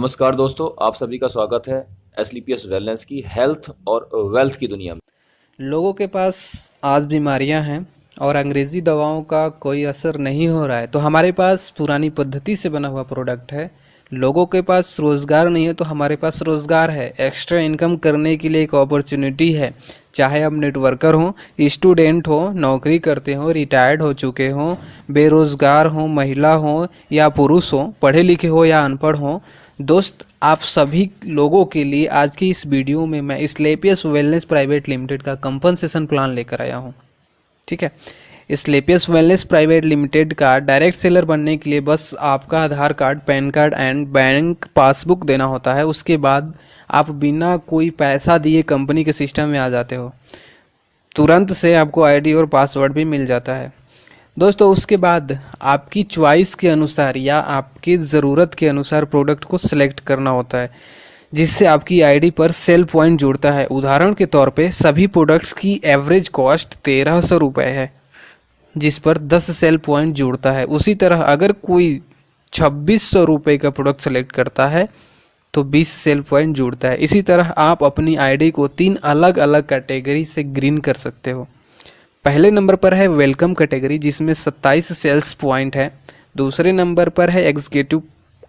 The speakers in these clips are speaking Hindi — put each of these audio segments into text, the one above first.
नमस्कार दोस्तों, आप सभी का स्वागत है एसलीपीएस वेलनेस की हेल्थ और वेल्थ की दुनिया में। लोगों के पास आज बीमारियां हैं और अंग्रेज़ी दवाओं का कोई असर नहीं हो रहा है, तो हमारे पास पुरानी पद्धति से बना हुआ प्रोडक्ट है। लोगों के पास रोज़गार नहीं है तो हमारे पास रोज़गार है। एक्स्ट्रा इनकम करने के लिए एक अपॉर्चुनिटी है। चाहे आप नेटवर्कर हो, स्टूडेंट हो, नौकरी करते हो, रिटायर्ड हो चुके हो, बेरोज़गार हो, महिला हो या पुरुष हो, पढ़े लिखे हो या अनपढ़ हो, दोस्त आप सभी लोगों के लिए आज की इस वीडियो में मैं स्लेपियस वेलनेस प्राइवेट लिमिटेड का कंपनसेशन प्लान लेकर आया हूँ। ठीक है, स्लेपियस वेलनेस प्राइवेट लिमिटेड का डायरेक्ट सेलर बनने के लिए बस आपका Aadhaar card, PAN card and bank passbook देना होता है। उसके बाद आप बिना कोई पैसा दिए कंपनी के सिस्टम में आ जाते हो। तुरंत से आपको आईडी और पासवर्ड भी मिल जाता है। दोस्तों, उसके बाद आपकी चॉइस के अनुसार या आपकी ज़रूरत के अनुसार प्रोडक्ट को सिलेक्ट करना होता है, जिससे आपकी आईडी पर सेल पॉइंट जुड़ता है। उदाहरण के तौर पे सभी प्रोडक्ट्स की एवरेज कॉस्ट 1300 रुपये है, जिस पर 10 सेल पॉइंट जुड़ता है। उसी तरह अगर कोई 2600 रुपये का प्रोडक्ट सेलेक्ट करता है तो 20 सेल पॉइंट जुड़ता है। इसी तरह आप अपनी आईडी को 3 अलग अलग कैटेगरी से ग्रीन कर सकते हो। पहले नंबर पर है वेलकम कैटेगरी, जिसमें 27 सेल्स पॉइंट है। दूसरे नंबर पर है एग्जीक्यूटिव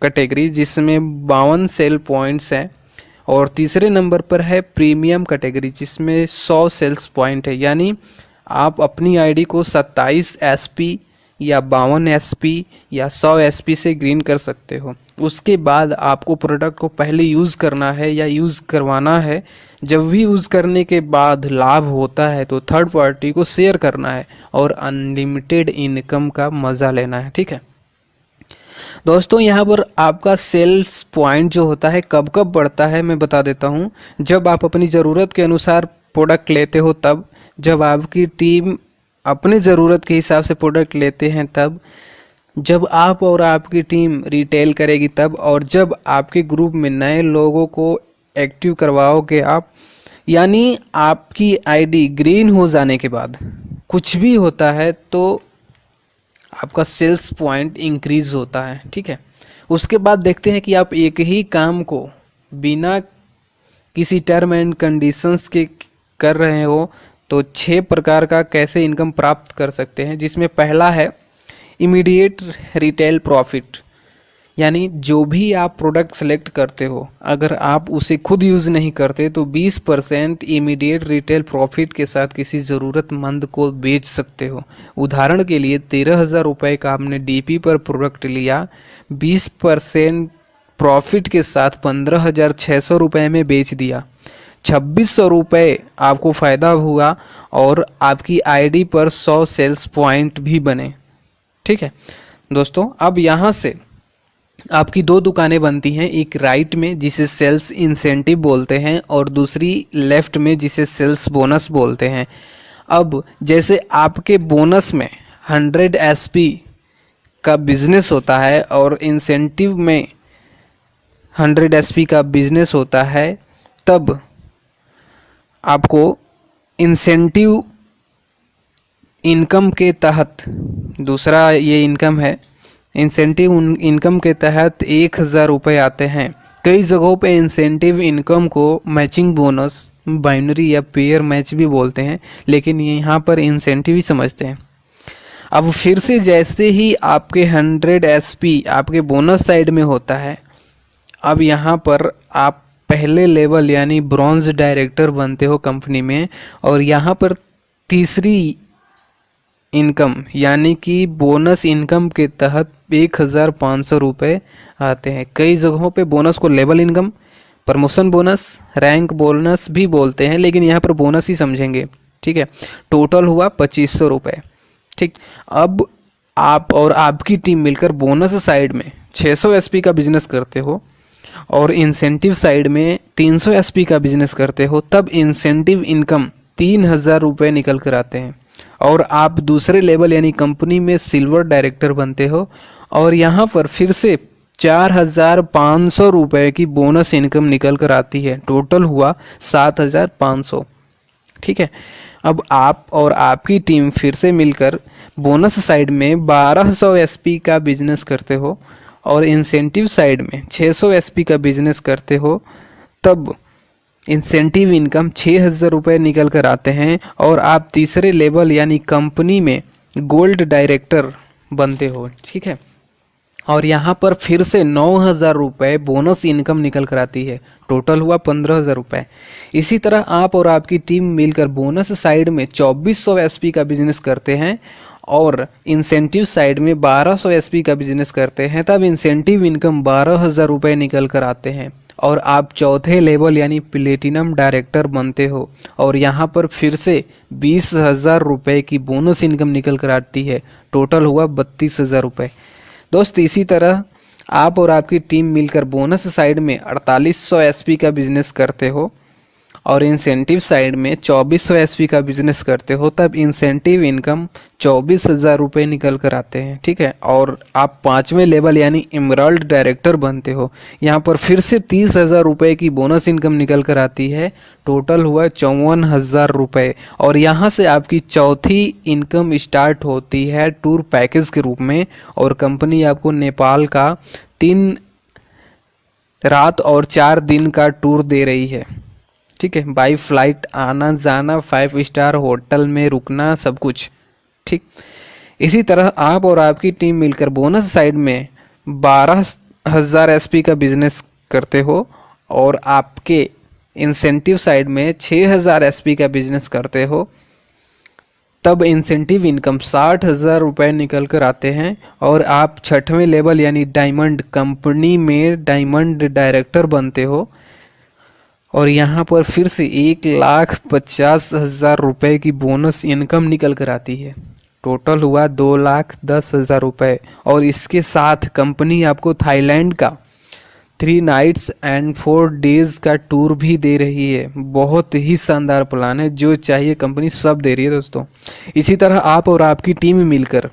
कैटेगरी, जिसमें 52 सेल पॉइंट्स हैं। और तीसरे नंबर पर है प्रीमियम कैटेगरी, जिसमें 100 सेल्स पॉइंट है। यानी आप अपनी आईडी को 27 एसपी या 52 एसपी या 100 एसपी से ग्रीन कर सकते हो। उसके बाद आपको प्रोडक्ट को पहले यूज़ करना है या यूज़ करवाना है। जब भी यूज़ करने के बाद लाभ होता है तो थर्ड पार्टी को शेयर करना है और अनलिमिटेड इनकम का मज़ा लेना है। ठीक है दोस्तों, यहाँ पर आपका सेल्स पॉइंट जो होता है कब कब बढ़ता है मैं बता देता हूँ। जब आप अपनी ज़रूरत के अनुसार प्रोडक्ट लेते हो तब, जब आपकी टीम अपनी ज़रूरत के हिसाब से प्रोडक्ट लेते हैं तब, जब आप और आपकी टीम रिटेल करेगी तब, और जब आपके ग्रुप में नए लोगों को एक्टिव करवाओगे आप। यानी आपकी आईडी ग्रीन हो जाने के बाद कुछ भी होता है तो आपका सेल्स पॉइंट इंक्रीज होता है। ठीक है, उसके बाद देखते हैं कि आप एक ही काम को बिना किसी टर्म एंड कंडीशंस के कर रहे हो तो 6 प्रकार का कैसे इनकम प्राप्त कर सकते हैं। जिसमें पहला है इमीडिएट रिटेल प्रॉफिट, यानी जो भी आप प्रोडक्ट सेलेक्ट करते हो अगर आप उसे खुद यूज़ नहीं करते तो 20% इमीडिएट रिटेल प्रॉफिट के साथ किसी ज़रूरतमंद को बेच सकते हो। उदाहरण के लिए 13,000 रुपये का आपने डीपी पर प्रोडक्ट लिया, 20% प्रॉफिट के साथ 15,600 रुपये में बेच दिया, 2600 रुपये आपको फ़ायदा हुआ और आपकी आईडी पर 100 सेल्स पॉइंट भी बने। ठीक है दोस्तों, अब यहाँ से आपकी 2 दुकानें बनती हैं, एक राइट में जिसे सेल्स इंसेंटिव बोलते हैं और दूसरी लेफ़्ट में जिसे सेल्स बोनस बोलते हैं। अब जैसे आपके बोनस में 100 एसपी का बिजनेस होता है और इंसेंटिव में 100 एसपी का बिजनेस होता है, तब आपको इंसेंटिव इनकम के तहत, दूसरा ये इनकम है, इंसेंटिव इनकम के तहत 1,000 रुपये आते हैं। कई जगहों पे इंसेंटिव इनकम को मैचिंग बोनस, बाइनरी या पेयर मैच भी बोलते हैं, लेकिन यहाँ पर इंसेंटिव ही समझते हैं। अब फिर से जैसे ही आपके 100 एसपी आपके बोनस साइड में होता है, अब यहाँ पर आप पहले लेवल यानी ब्रॉन्ज डायरेक्टर बनते हो कंपनी में, और यहाँ पर तीसरी इनकम यानी कि बोनस इनकम के तहत 1,500 रुपये आते हैं। कई जगहों पे बोनस को level income, promotion bonus, rank bonus भी बोलते हैं, लेकिन यहाँ पर बोनस ही समझेंगे। ठीक है, टोटल हुआ 2,500 रुपये। ठीक, अब आप और आपकी टीम मिलकर बोनस साइड में 600 एसपी का बिजनेस करते हो और इंसेंटिव साइड में 300 एसपी का बिजनेस करते हो, तब इंसेंटिव इनकम 3,000 रुपये निकल कर आते हैं और आप दूसरे लेवल यानी कंपनी में सिल्वर डायरेक्टर बनते हो और यहाँ पर फिर से 4,500 रुपये की बोनस इनकम निकल कर आती है। टोटल हुआ 7,500। ठीक है, अब आप और आपकी टीम फिर से मिलकर बोनस साइड में 1,200 एसपी का बिजनेस करते हो और इंसेंटिव साइड में 600 एसपी का बिजनेस करते हो, तब इंसेंटिव इनकम 6,000 रुपये निकल कर आते हैं और आप तीसरे लेवल यानी कंपनी में गोल्ड डायरेक्टर बनते हो। ठीक है, और यहाँ पर फिर से 9,000 रुपये बोनस इनकम निकल कर आती है, टोटल हुआ 15,000 रुपये। इसी तरह आप और आपकी टीम मिलकर बोनस साइड में 2400 एसपी का बिजनेस करते हैं और इंसेंटिव साइड में 1200 एसपी का बिजनेस करते हैं, तब इंसेंटिव इनकम 12,000 रुपये निकल कर आते हैं और आप चौथे लेवल यानी प्लेटिनम डायरेक्टर बनते हो और यहाँ पर फिर से 20,000 रुपये की बोनस इनकम निकल कर आती है, टोटल हुआ 32,000 रुपये। दोस्त, इसी तरह आप और आपकी टीम मिलकर बोनस साइड में 4800 एसपी का बिजनेस करते हो और इंसेंटिव साइड में 2400 एसपी का बिजनेस करते हो, तब इंसेंटिव इनकम 24,000 रुपये निकल कर आते हैं। ठीक है, और आप पाँचवें लेवल यानी एमराल्ड डायरेक्टर बनते हो, यहाँ पर फिर से 30,000 रुपये की बोनस इनकम निकल कर आती है, टोटल हुआ 54,000 रुपये। और यहाँ से आपकी चौथी इनकम स्टार्ट होती है टूर पैकेज के रूप में और कंपनी आपको नेपाल का 3 रात और 4 दिन का टूर दे रही है। ठीक है, बाई फ्लाइट आना जाना, 5 स्टार होटल में रुकना, सब कुछ। ठीक, इसी तरह आप और आपकी टीम मिलकर बोनस साइड में 12,000 एसपी का बिजनेस करते हो और आपके इंसेंटिव साइड में 6,000 एसपी का बिजनेस करते हो, तब इंसेंटिव इनकम 60,000 रुपये निकल कर आते हैं और आप छठवें लेवल यानी डायमंड कंपनी में डायमंड डायरेक्टर बनते हो और यहाँ पर फिर से 1,50,000 रुपये की बोनस इनकम निकल कर आती है, टोटल हुआ 2,10,000 रुपये। और इसके साथ कंपनी आपको थाईलैंड का 3 नाइट्स एंड 4 डेज़ का टूर भी दे रही है। बहुत ही शानदार प्लान है, जो चाहिए कंपनी सब दे रही है दोस्तों। इसी तरह आप और आपकी टीम मिलकर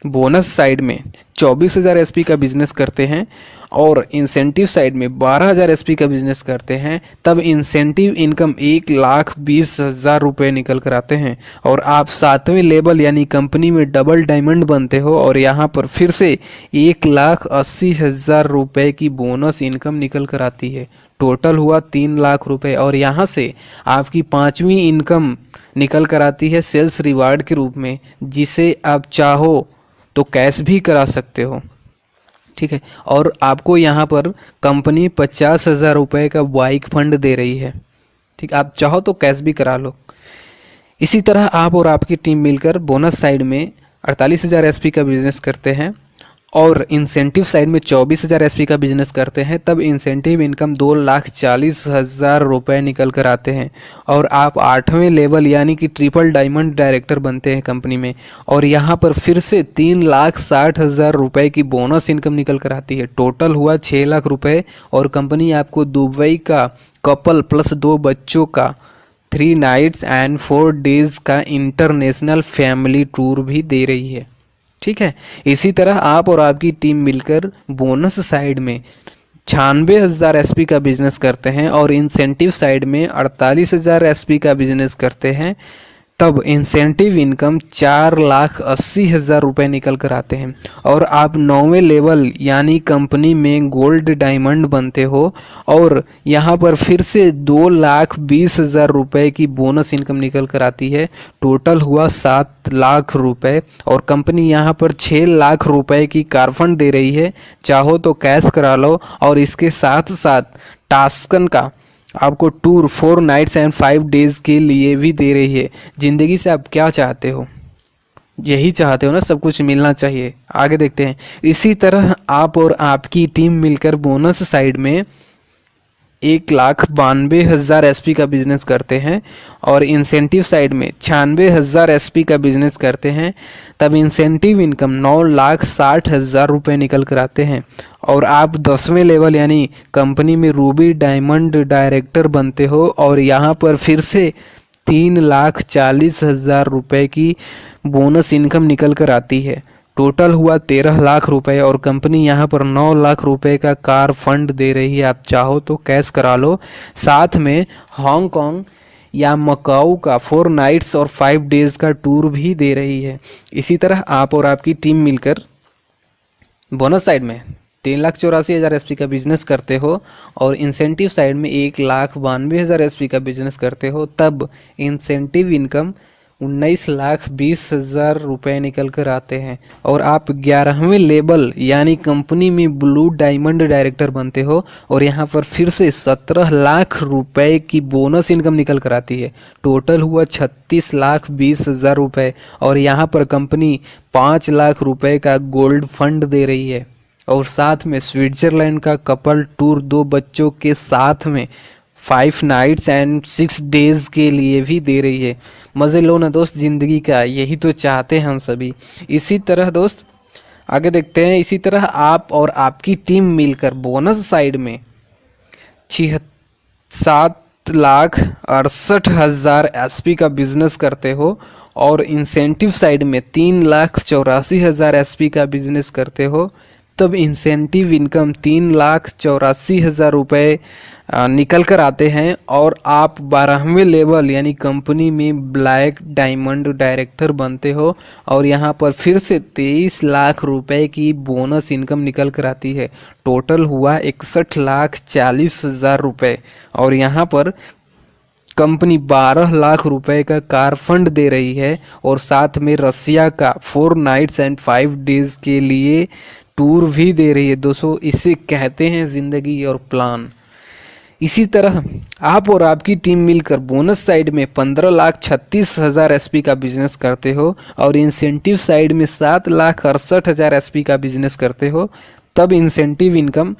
बोनस साइड में 24,000 एसपी का बिजनेस करते हैं और इंसेंटिव साइड में 12,000 एसपी का बिजनेस करते हैं, तब इंसेंटिव इनकम 1,20,000 रुपये निकल कर आते हैं और आप 7वें लेवल यानी कंपनी में डबल डायमंड बनते हो और यहाँ पर फिर से 1,80,000 रुपये की बोनस इनकम निकल कर आती है, टोटल हुआ 3 लाख रुपये। और यहाँ से आपकी 5वीं इनकम निकल कर आती है सेल्स रिवार्ड के रूप में, जिसे आप चाहो तो कैश भी करा सकते हो। ठीक है, और आपको यहाँ पर कंपनी 50,000 रुपये का बाइक फंड दे रही है। ठीक, आप चाहो तो कैश भी करा लो। इसी तरह आप और आपकी टीम मिलकर बोनस साइड में 48,000 एसपी का बिजनेस करते हैं और इंसेंटिव साइड में 24,000 एसपी का बिजनेस करते हैं, तब इंसेंटिव इनकम 2,40,000 रुपये निकल कर आते हैं और आप 8वें लेवल यानी कि ट्रिपल डायमंड डायरेक्टर बनते हैं कंपनी में और यहाँ पर फिर से 3,60,000 रुपये की बोनस इनकम निकल कर आती है, टोटल हुआ 6 लाख रुपये। और कंपनी आपको दुबई का कपल प्लस 2 बच्चों का 3 नाइट्स एंड 4 डेज़ का इंटरनेशनल फैमिली टूर भी दे रही है। ठीक है, इसी तरह आप और आपकी टीम मिलकर बोनस साइड में 96,000 एसपी का बिजनेस करते हैं और इंसेंटिव साइड में 48,000 एसपी का बिजनेस करते हैं, तब इंसेंटिव इनकम 4,80,000 रुपये निकल कर आते हैं और आप 9वें लेवल यानी कंपनी में गोल्ड डायमंड बनते हो और यहाँ पर फिर से 2,20,000 रुपये की बोनस इनकम निकल कर आती है, टोटल हुआ 7 लाख रुपये। और कंपनी यहाँ पर 6 लाख रुपये की कार फंड दे रही है, चाहो तो कैश करा लो। और इसके साथ साथ टास्कन का आपको टूर 4 नाइट्स एंड 5 डेज़ के लिए भी दे रही है। ज़िंदगी से आप क्या चाहते हो? यही चाहते हो ना, सब कुछ मिलना चाहिए। आगे देखते हैं। इसी तरह आप और आपकी टीम मिलकर बोनस साइड में 1,92,000 एसपी का बिजनेस करते हैं और इंसेंटिव साइड में 96,000 एसपी का बिजनेस करते हैं, तब इंसेंटिव इनकम 9,60,000 रुपये निकल कर आते हैं और आप 10वें लेवल यानी कंपनी में रूबी डायमंड डायरेक्टर बनते हो और यहाँ पर फिर से 3,40,000 रुपये की बोनस इनकम निकल कर आती है, टोटल हुआ 13 लाख रुपए और कंपनी यहाँ पर 9 लाख रुपए का कार फंड दे रही है। आप चाहो तो कैश करा लो। साथ में हांगकांग या मकाऊ का 4 नाइट्स और 5 डेज़ का टूर भी दे रही है। इसी तरह आप और आपकी टीम मिलकर बोनस साइड में 3,84,000 एसपी का बिजनेस करते हो और इंसेंटिव साइड में 1,92,000 एसपी का बिजनेस करते हो, तब इंसेंटिव इनकम 19,20,000 रुपये निकल कर आते हैं और आप 11वें लेवल यानी कंपनी में ब्लू डायमंड डायरेक्टर बनते हो और यहाँ पर फिर से 17 लाख रुपए की बोनस इनकम निकल कर आती है। टोटल हुआ 36,20,000 रुपये और यहाँ पर कंपनी 5 लाख रुपए का गोल्ड फंड दे रही है और साथ में स्विट्जरलैंड का कपल टूर 2 बच्चों के साथ में 5 नाइट्स एंड 6 डेज के लिए भी दे रही है। मज़े लो ना दोस्त ज़िंदगी का, यही तो चाहते हैं हम सभी। इसी तरह दोस्त आगे देखते हैं, इसी तरह आप और आपकी टीम मिलकर बोनस साइड में 7,68,000 एसपी का बिजनेस करते हो और इंसेंटिव साइड में 3,84,000 एसपी का बिजनेस करते हो, तब इंसेंटिव इनकम 3,84,000 रुपये निकल कर आते हैं और आप 12वें लेवल यानी कंपनी में ब्लैक डायमंड डायरेक्टर बनते हो और यहाँ पर फिर से 23 लाख रुपए की बोनस इनकम निकल कर आती है। टोटल हुआ 61,40,000 रुपये और यहाँ पर कंपनी 12 लाख रुपए का कार फंड दे रही है और साथ में रसिया का 4 नाइट्स एंड 5 डेज के लिए टूर भी दे रही है। दोस्तों इसे कहते हैं ज़िंदगी और प्लान। इसी तरह आप और आपकी टीम मिलकर बोनस साइड में 15,36,000 एसपी का बिजनेस करते हो और इंसेंटिव साइड में 7,68,000 एसपी का बिजनेस करते हो, तब इंसेंटिव इनकम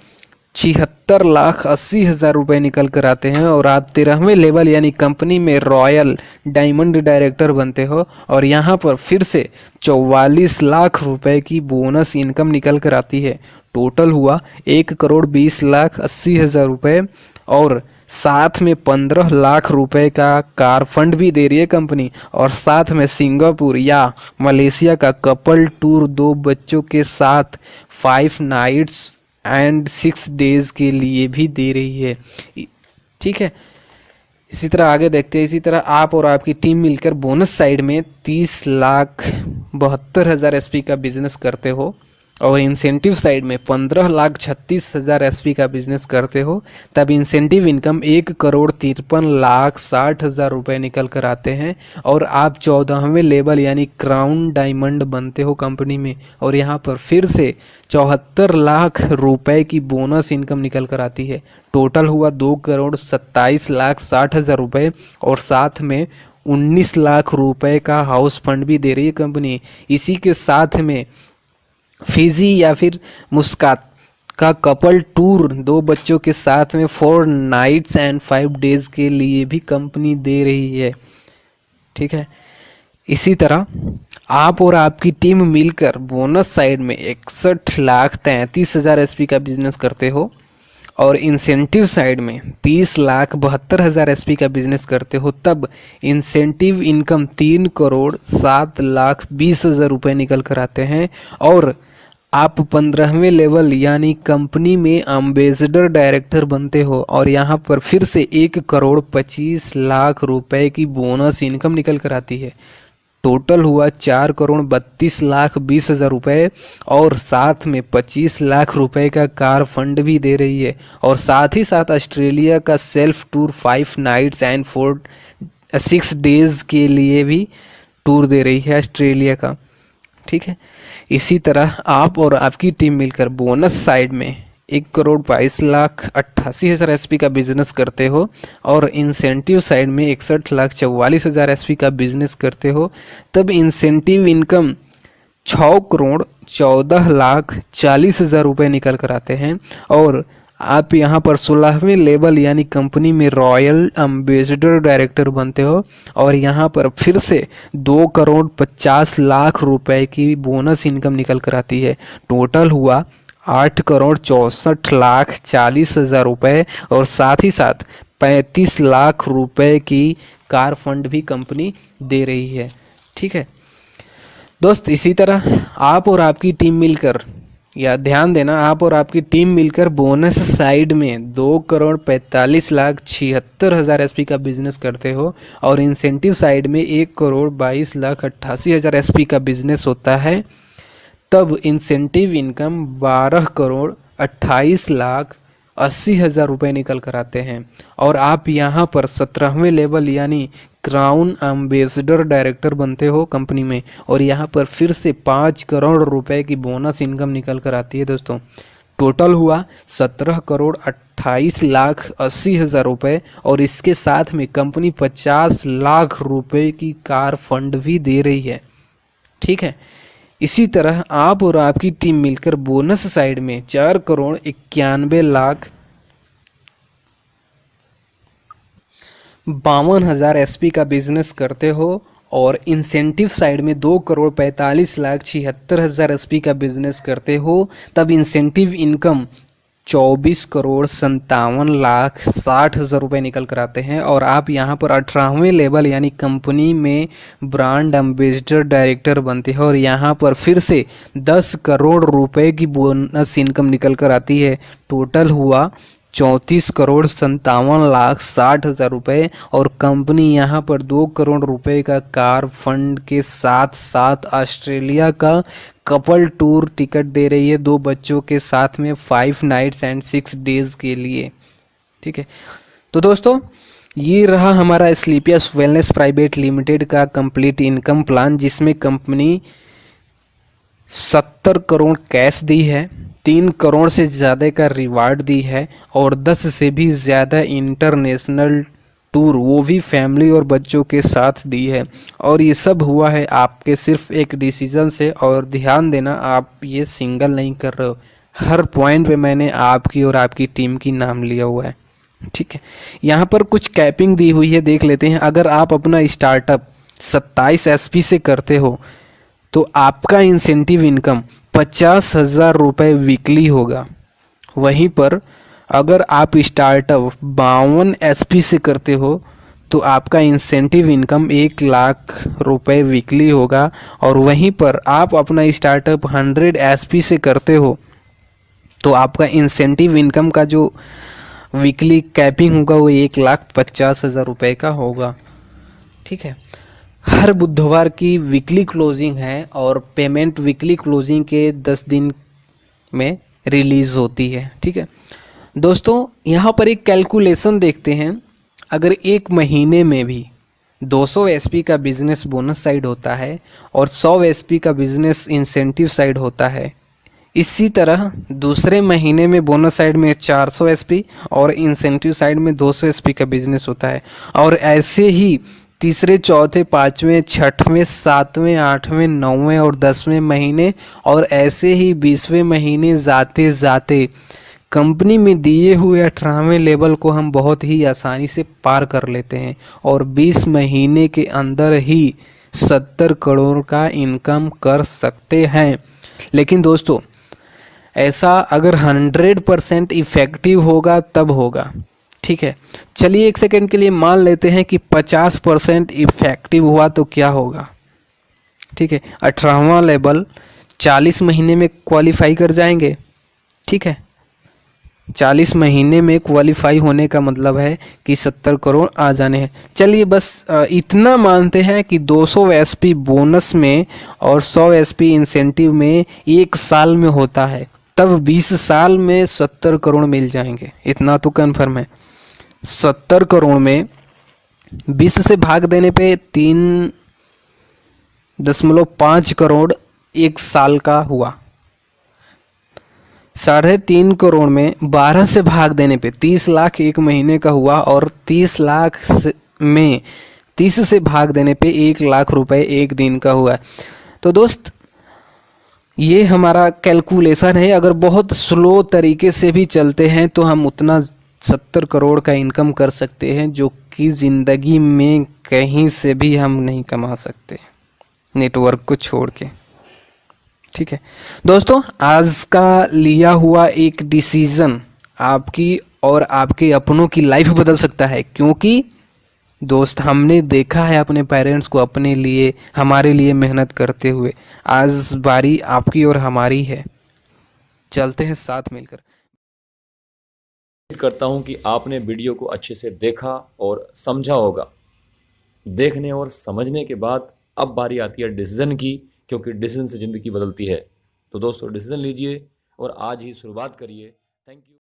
76,80,000 रुपये निकल कर आते हैं और आप 13वें लेवल यानी कंपनी में रॉयल डायमंड डायरेक्टर बनते हो और यहाँ पर फिर से 44 लाख रुपए की बोनस इनकम निकल कर आती है। टोटल हुआ 1,20,80,000 रुपये और साथ में 15 लाख रुपए का कार फंड भी दे रही है कंपनी और साथ में सिंगापुर या मलेशिया का कपल टूर 2 बच्चों के साथ 5 नाइट्स एंड 6 डेज के लिए भी दे रही है। ठीक है, इसी तरह आगे देखते हैं। इसी तरह आप और आपकी टीम मिलकर बोनस साइड में 30,72,000 एसपी का बिजनेस करते हो और इंसेंटिव साइड में 15,36,000 एसपी का बिजनेस करते हो, तब इंसेंटिव इनकम 1,53,60,000 रुपये निकल कर आते हैं और आप 14वें लेवल यानी क्राउन डायमंड बनते हो कंपनी में और यहाँ पर फिर से 74 लाख रुपए की बोनस इनकम निकल कर आती है। टोटल हुआ 2,27,60,000 रुपये और साथ में 19 लाख रुपए का हाउस फंड भी दे रही है कंपनी। इसी के साथ में फिजी या फिर मुस्कात का कपल टूर 2 बच्चों के साथ में 4 नाइट्स एंड 5 डेज के लिए भी कंपनी दे रही है। ठीक है, इसी तरह आप और आपकी टीम मिलकर बोनस साइड में 61,33,000 एसपी का बिजनेस करते हो और इंसेंटिव साइड में 30,72,000 एसपी का बिजनेस करते हो, तब इंसेंटिव इनकम 3,07,20,000 रुपये निकल कर आते हैं और आप 15वें लेवल यानी कंपनी में एम्बेसडर डायरेक्टर बनते हो और यहाँ पर फिर से 1,25,00,000 रुपए की बोनस इनकम निकल कर आती है। टोटल हुआ 4,32,20,000 रुपये और साथ में 25 लाख रुपए का कार फंड भी दे रही है और साथ ही साथ ऑस्ट्रेलिया का self tour 5 nights and 6 days के लिए भी टूर दे रही है ऑस्ट्रेलिया का। ठीक है, इसी तरह आप और आपकी टीम मिलकर बोनस साइड में 1,22,88,000 एसपी का बिजनेस करते हो और इंसेंटिव साइड में 61,44,000 एसपी का बिजनेस करते हो, तब इंसेंटिव इनकम 6,14,40,000 रुपये निकल कर आते हैं और आप यहाँ पर 16वें लेवल यानी कंपनी में रॉयल एम्बेसडर डायरेक्टर बनते हो और यहाँ पर फिर से 2,50,00,000 रुपए की बोनस इनकम निकल कर आती है। टोटल हुआ 8,64,40,000 रुपये और साथ ही साथ 35 लाख रुपए की कार फंड भी कंपनी दे रही है। ठीक है दोस्त, इसी तरह आप और आपकी टीम मिलकर, या ध्यान देना, आप और आपकी टीम मिलकर बोनस साइड में 2,45,76,000 एसपी का बिजनेस करते हो और इंसेंटिव साइड में 1,22,88,000 एसपी का बिजनेस होता है, तब इंसेंटिव इनकम 12,00,00,000 28,80,000 रुपये निकल कर आते हैं। और आप यहाँ पर 17वें लेवल यानी क्राउन एम्बेसडर डायरेक्टर बनते हो कंपनी में, और यहाँ पर फिर से 5 करोड़ रुपए की बोनस इनकम निकल कर आती है दोस्तों। टोटल हुआ 17,28,80,000 रुपये, और इसके साथ में कंपनी 50 लाख रुपए की कार फंड भी दे रही है। ठीक है, इसी तरह आप और आपकी टीम मिलकर बोनस साइड में 4,91,52,000 एसपी का बिजनेस करते हो, और इंसेंटिव साइड में 2,45,76,000 एसपी का बिजनेस करते हो, तब इंसेंटिव इनकम 24,57,60,000 रुपये निकल कर आते हैं। और आप यहाँ पर 18वें लेवल यानी कंपनी में ब्रांड एम्बेसडर डायरेक्टर बनते हैं, और यहाँ पर फिर से 10 करोड़ रुपए की बोनस इनकम निकल कर आती है। टोटल हुआ 34,57,60,000 रुपये, और कंपनी यहाँ पर 2 करोड़ रुपए का कार फंड के साथ साथ ऑस्ट्रेलिया का कपल टूर टिकट दे रही है 2 बच्चों के साथ में 5 नाइट्स एंड 6 डेज़ के लिए। ठीक है, तो दोस्तों ये रहा हमारा स्लीपियस वेलनेस प्राइवेट लिमिटेड का कंप्लीट इनकम प्लान, जिसमें कंपनी 70 करोड़ कैश दी है, 3 करोड़ से ज़्यादा का रिवार्ड दी है, और 10 से भी ज़्यादा इंटरनेशनल टूर वो भी फैमिली और बच्चों के साथ दी है। और ये सब हुआ है आपके सिर्फ एक डिसीजन से। और ध्यान देना, आप ये सिंगल नहीं कर रहे हो, हर पॉइंट पे मैंने आपकी और आपकी टीम की नाम लिया हुआ है। ठीक है, यहाँ पर कुछ कैपिंग दी हुई है, देख लेते हैं। अगर आप अपना स्टार्टअप 27 एसपी से करते हो तो आपका इंसेंटिव इनकम 50,000 रुपये वीकली होगा। वहीं पर अगर आप स्टार्टअप 52 एसपी से करते हो तो आपका इंसेंटिव इनकम 1 लाख रुपए वीकली होगा। और वहीं पर आप अपना स्टार्टअप 100 एसपी से करते हो तो आपका इंसेंटिव इनकम का जो वीकली कैपिंग होगा वो 1,50,000 रुपये का होगा। ठीक है, हर बुधवार की वीकली क्लोजिंग है, और पेमेंट वीकली क्लोजिंग के 10 दिन में रिलीज़ होती है। ठीक है दोस्तों, यहाँ पर एक कैलकुलेशन देखते हैं। अगर एक महीने में भी 200 एसपी का बिजनेस बोनस साइड होता है और 100 एसपी का बिजनेस इंसेंटिव साइड होता है, इसी तरह दूसरे महीने में बोनस साइड में 400 एसपी और इंसेंटिव साइड में 200 एसपी का बिजनेस होता है। और ऐसे ही तीसरे, चौथे, पाँचवें, छठवें, सातवें, आठवें, नौवें और 10वें महीने, और ऐसे ही 20वें महीने जाते जाते कंपनी में दिए हुए 18वें लेवल को हम बहुत ही आसानी से पार कर लेते हैं, और 20 महीने के अंदर ही 70 करोड़ का इनकम कर सकते हैं। लेकिन दोस्तों, ऐसा अगर 100% इफ़ेक्टिव होगा तब होगा। ठीक है, चलिए एक सेकेंड के लिए मान लेते हैं कि 50% इफ़ेक्टिव हुआ तो क्या होगा। ठीक है, 18वां लेवल 40 महीने में क्वालिफाई कर जाएंगे। ठीक है, 40 महीने में क्वालिफाई होने का मतलब है कि 70 करोड़ आ जाने हैं। चलिए बस इतना मानते हैं कि 200 एसपी बोनस में और 100 एसपी इंसेंटिव में 1 साल में होता है, तब 20 साल में 70 करोड़ मिल जाएंगे। इतना तो कन्फर्म है। 70 करोड़ में 20 से भाग देने पे 3.5 करोड़ 1 साल का हुआ। 3.5 करोड़ में 12 से भाग देने पे 30 लाख 1 महीने का हुआ, और 30 लाख में 30 से भाग देने पे 1 लाख रुपए 1 दिन का हुआ। तो दोस्त, ये हमारा कैलकुलेशन है। अगर बहुत स्लो तरीके से भी चलते हैं तो हम उतना 70 करोड़ का इनकम कर सकते हैं, जो कि ज़िंदगी में कहीं से भी हम नहीं कमा सकते, नेटवर्क को छोड़ के। ठीक है दोस्तों, आज का लिया हुआ एक डिसीज़न आपकी और आपके अपनों की लाइफ बदल सकता है, क्योंकि दोस्त हमने देखा है अपने पेरेंट्स को अपने लिए, हमारे लिए मेहनत करते हुए। आज बारी आपकी और हमारी है, चलते हैं साथ मिलकर। उम्मीद करता हूँ कि आपने वीडियो को अच्छे से देखा और समझा होगा। देखने और समझने के बाद अब बारी आती है डिसीज़न की, क्योंकि डिसीज़न से ज़िंदगी बदलती है। तो दोस्तों, डिसीज़न लीजिए, और आज ही शुरुआत करिए। Thank you.